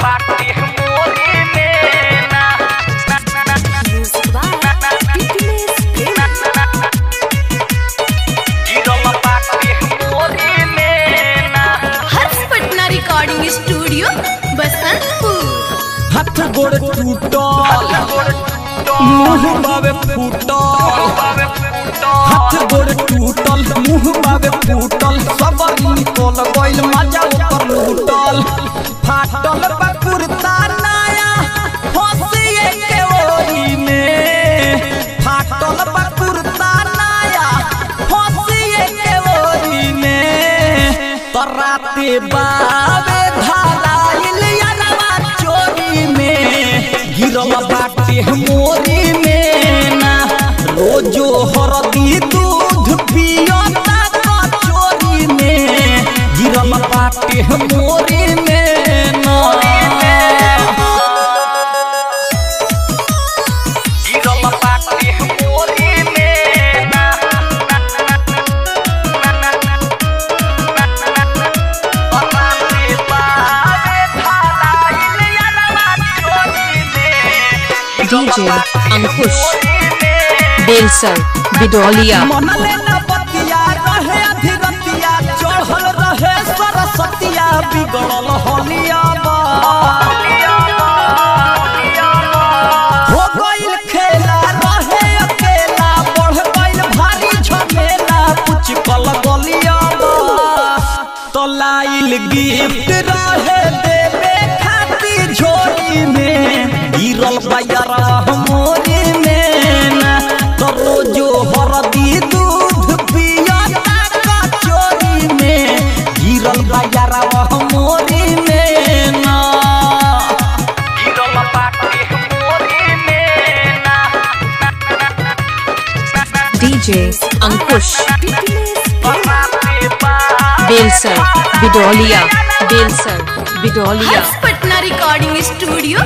बाटे मोरी में ना गिरल बाटे मोरी में ना। हर्ष पटना रिकॉर्डिंग स्टूडियो बसंतपुर। हाथ गोड़ टूटल मुँह बावे फूटल, हाथ गोड़ टूटल मुँह बावे फूटल, सब निकल गइल मजा ऊपर लूटल। फाटल बा कुर्ता नया फसिए के ओरी में, फाटल बा कुर्ता नया फसिए के ओरी में। तराते बावे धराइल यारवा चोरी में, गिरल बाटे मोरी में ना। रोजो हरदी दूध पियता कचोरी में, गिरल बाटे मोरी में ना। गिरल बाटे मोरी में ना। तराते बावे धराइल यारवा चोरी में, डीजे अंकुश बेलसर बिडोलिया। मनले न बतिया रहे अधिरतिया, चढ़ल रहे सरस्वतिया, बिगड़ल होलिया बा। हो गइल खेला रहे अकेला, बढ़ गइल भारी झमेला, कुछ कल गलिया बा। तो लाइल गिफ्ट रहे देवे खातिर झोली में, गिरल बायरा मोरी में ना। तो रोजो हरदी दूध पियता कचोरी में, गिरल बायरा मोरी में ना। गिरल बाटे मोरी में ना। डीजे अंकुश तराते बावे बेलसर बिडोलिया, बेलसर बिडोलिया। हर्ष पटना रिकॉर्डिंग स्टूडियो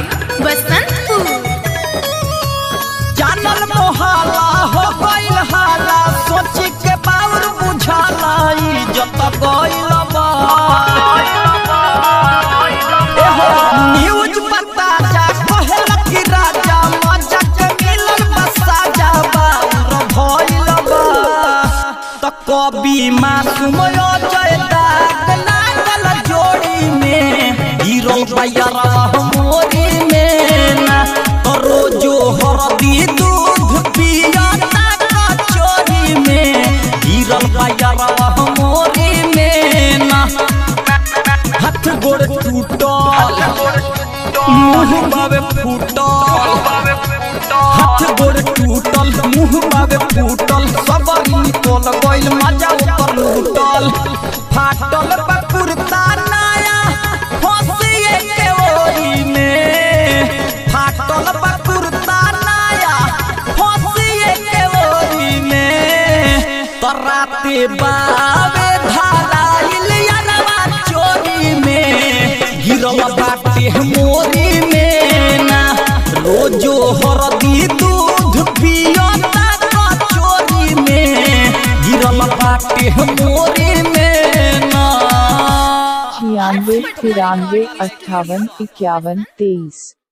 बसंतपुर। जानल मोहाला हो गइल हाला, सोच के बाउर बुझाला, इज्जत गइल बा। एहो न्यूज बता जा कहल कि राजा मजा के मिलल बसा जा, बाउर भइल बा। त कवि मासूम जय दाग लागल जोड़ी में, गिरल बायरा मोरी में ना। तो रोजो हरदी दूध पियता कचोरी में, गिरल बायरा मोरी में ना। हाथ गोड़ टूटल मुँह बावे फूटल, हाथ गोड़ टूटल मुँह बावे फूटल, सब निकल गइल मजा ऊपर लूटल। फाटल बा कुर्ता नया फसिए के ओरी में, फाटल बा कुर्ता नया फसिए के ओरी में। तराते बावे धराइल यारवा चोरी में, गिरल बाटे मोरी में ना। रोजो हरदी दूध पियता कचोरी में, गिरल बाटे मोरी में ना। 96 93 58 51 23